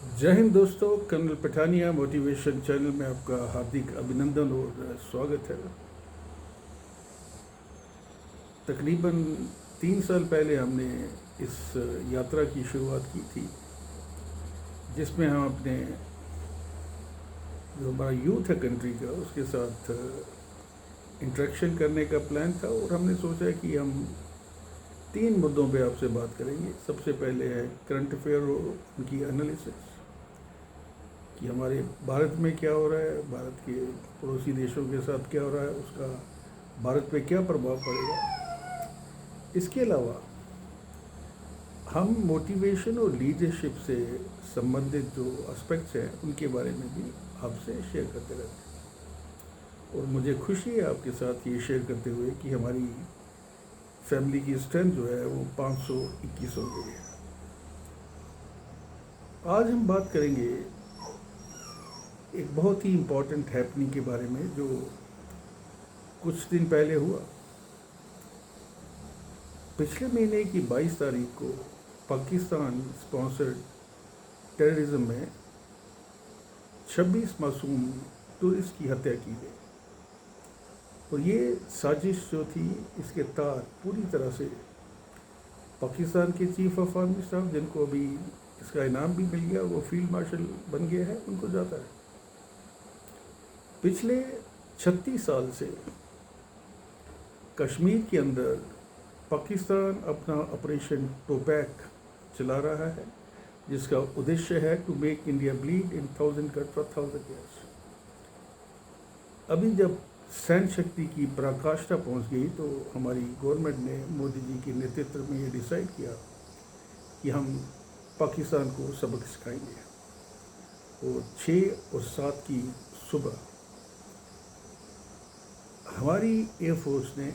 जय हिंद दोस्तों। Colonel Pathania motivation channel में आपका हार्दिक अभिनंदन और स्वागत है। तकरीबन 3 साल पहले हमने इस यात्रा की शुरुआत की थी, जिसमें हम अपने जो हमारा यूथ है कंट्री का उसके साथ इंटरेक्शन करने का प्लान था। और हमने सोचा कि हम 3 मुद्दों पे आपसे बात करेंगे। सबसे पहले है करंट अफेयर और उनकी एनालिसिस, कि हमारे भारत में क्या हो रहा है, भारत के पड़ोसी देशों के साथ क्या हो रहा है, उसका भारत पे क्या प्रभाव पड़ेगा। इसके अलावा हम मोटिवेशन और लीडरशिप से संबंधित जो एस्पेक्ट्स हैं उनके बारे में भी आपसे शेयर करते रहते हैं। और मुझे खुशी है आपके साथ ये शेयर करते हुए कि हमारी फैमिली की स्ट्रेंथ जो है वो 521 हो गई है। आज हम बात करेंगे एक बहुत ही इम्पॉर्टेंट हैपनिंग के बारे में जो कुछ दिन पहले हुआ। पिछले महीने की 22 तारीख को पाकिस्तान स्पॉन्सर्ड टेररिज्म में 26 मासूम टूरिस्ट की हत्या की गई। और ये साजिश जो थी, इसके तार पूरी तरह से पाकिस्तान के चीफ ऑफ आर्मी स्टाफ, जिनको अभी इसका इनाम भी मिल गया, वो फील्ड मार्शल बन गया है, उनको जाता है। पिछले 36 साल से कश्मीर के अंदर पाकिस्तान अपना ऑपरेशन टोपैक चला रहा है, जिसका उद्देश्य है to make India bleed in 1000 years. अभी जब सैन्य शक्ति की पराकाष्ठा पहुंच गई तो हमारी गवर्नमेंट ने मोदी जी के नेतृत्व में ये डिसाइड किया कि हम पाकिस्तान को सबक सिखाएंगे। और 6 और 7 की सुबह हमारी एयरफोर्स ने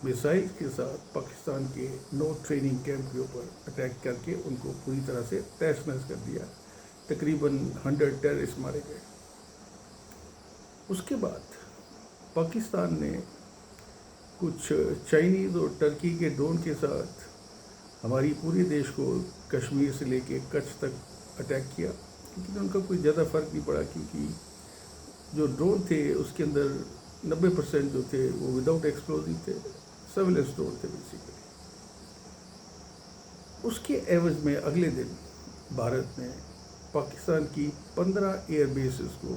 मिसाइल के साथ पाकिस्तान के 9 ट्रेनिंग कैंप के ऊपर अटैक करके उनको पूरी तरह से तहस नहस कर दिया। तकरीबन 100 टेररिस्ट मारे गए। उसके बाद पाकिस्तान ने कुछ चाइनीज़ और टर्की के ड्रोन के साथ हमारी पूरे देश को कश्मीर से लेके कच्छ तक अटैक किया, लेकिन उनका कोई ज़्यादा फ़र्क नहीं पड़ा, क्योंकि जो ड्रोन थे उसके अंदर 90% जो थे वो विदाउट एक्सप्लोजिव थे, सर्विलेंस ड्रोन थे बेसिकली। उसके एवज में अगले दिन भारत ने पाकिस्तान की 15 एयर बेसिस को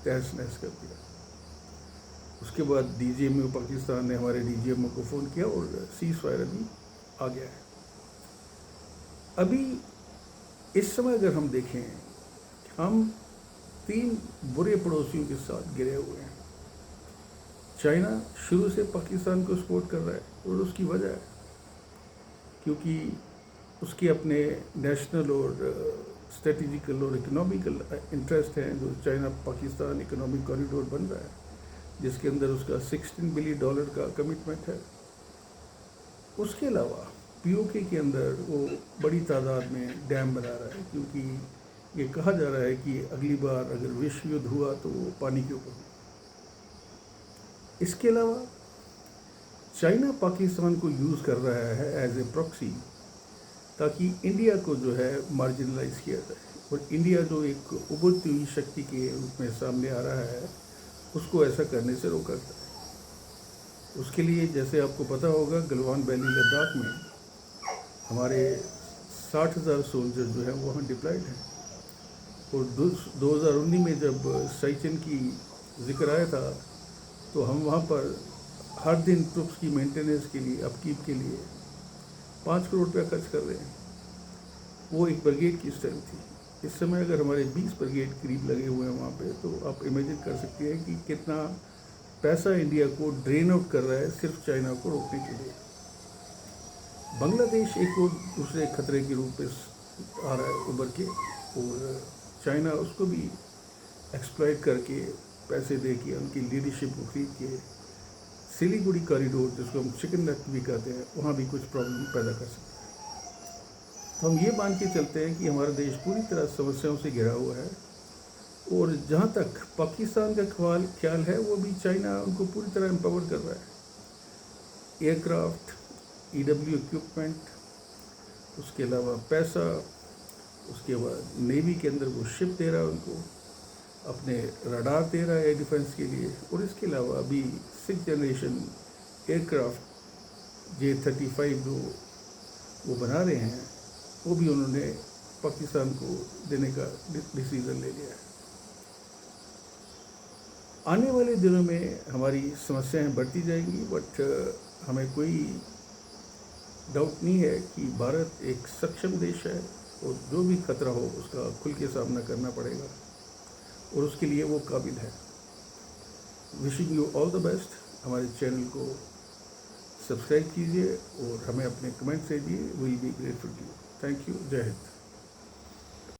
तहस नहस कर दिया। उसके बाद डीजीएमओ पाकिस्तान ने हमारे डीजीएमओ को फ़ोन किया और सीज फायर अभी आ गया है। अभी इस समय अगर हम देखें, हम 3 बुरे पड़ोसियों के साथ गिरे हुए हैं। चाइना शुरू से पाकिस्तान को सपोर्ट कर रहा है और उसकी वजह है क्योंकि उसके अपने नेशनल और स्ट्रेटेजिकल और इकोनॉमिकल इंटरेस्ट हैं। जो चाइना पाकिस्तान इकोनॉमिक कॉरिडोर बन रहा है, जिसके अंदर उसका $16 बिलियन का कमिटमेंट है। उसके अलावा पीओके के अंदर वो बड़ी तादाद में डैम बना रहा है, क्योंकि ये कहा जा रहा है कि अगली बार अगर विश्व युद्ध हुआ तो वो पानी के ऊपर। इसके अलावा चाइना पाकिस्तान को यूज़ कर रहा है एज ए प्रॉक्सी, ताकि इंडिया को जो है मार्जिनलाइज किया जाए। और इंडिया जो एक उभरती हुई शक्ति के रूप में सामने आ रहा है, उसको ऐसा करने से रोका जाए। उसके लिए जैसे आपको पता होगा, गलवान वैली लद्दाख में हमारे 60,000 सोल्जर जो है वो वहाँ डिप्लॉयड हैं। और 2019 में जब साइचन की जिक्र आया था, तो हम वहाँ पर हर दिन ट्रुप्स की मेंटेनेंस के लिए, अपकीप के लिए 5 करोड़ रुपया खर्च कर रहे हैं। वो एक ब्रिगेड की स्ट्रेंथ थी। इस समय अगर हमारे 20 ब्रिगेड करीब लगे हुए हैं वहाँ पे, तो आप इमेजिन कर सकते हैं कि कितना पैसा इंडिया को ड्रेन आउट कर रहा है सिर्फ चाइना को रोकने के लिए। बांग्लादेश एक और दूसरे खतरे के रूप में आ रहा है उभर के, और चाइना उसको भी एक्सप्लॉइट करके पैसे दे के उनकी लीडरशिप को खरीद के सिलीगुड़ी कॉरिडोर, जिसको हम चिकन नेट भी कहते हैं, वहाँ भी कुछ प्रॉब्लम पैदा कर सकते हैं। तो हम ये मान के चलते हैं कि हमारा देश पूरी तरह समस्याओं से घिरा हुआ है। और जहाँ तक पाकिस्तान का ख्याल है, वो भी चाइना उनको पूरी तरह एम्पावर कर रहा है। एयरक्राफ्ट, ईडब्ल्यू इक्विपमेंट, उसके अलावा पैसा, उसके उसके बाद नेवी के अंदर वो शिप दे रहा है उनको, अपने रडार दे रहा है डिफेंस के लिए, और इसके अलावा अभी 6th जनरेशन एयरक्राफ्ट J-35 जो वो बना रहे हैं, वो भी उन्होंने पाकिस्तान को देने का डिसीज़न ले लिया है। आने वाले दिनों में हमारी समस्याएं बढ़ती जाएंगी, बट हमें कोई डाउट नहीं है कि भारत एक सक्षम देश है और जो भी खतरा हो उसका खुल के सामना करना पड़ेगा और उसके लिए वो काबिल है। Wishing you all the best. हमारे चैनल को सब्सक्राइब कीजिए और हमें अपने कमेंट्स दीजिए, will be grateful to you. Thank you. जय हिंद।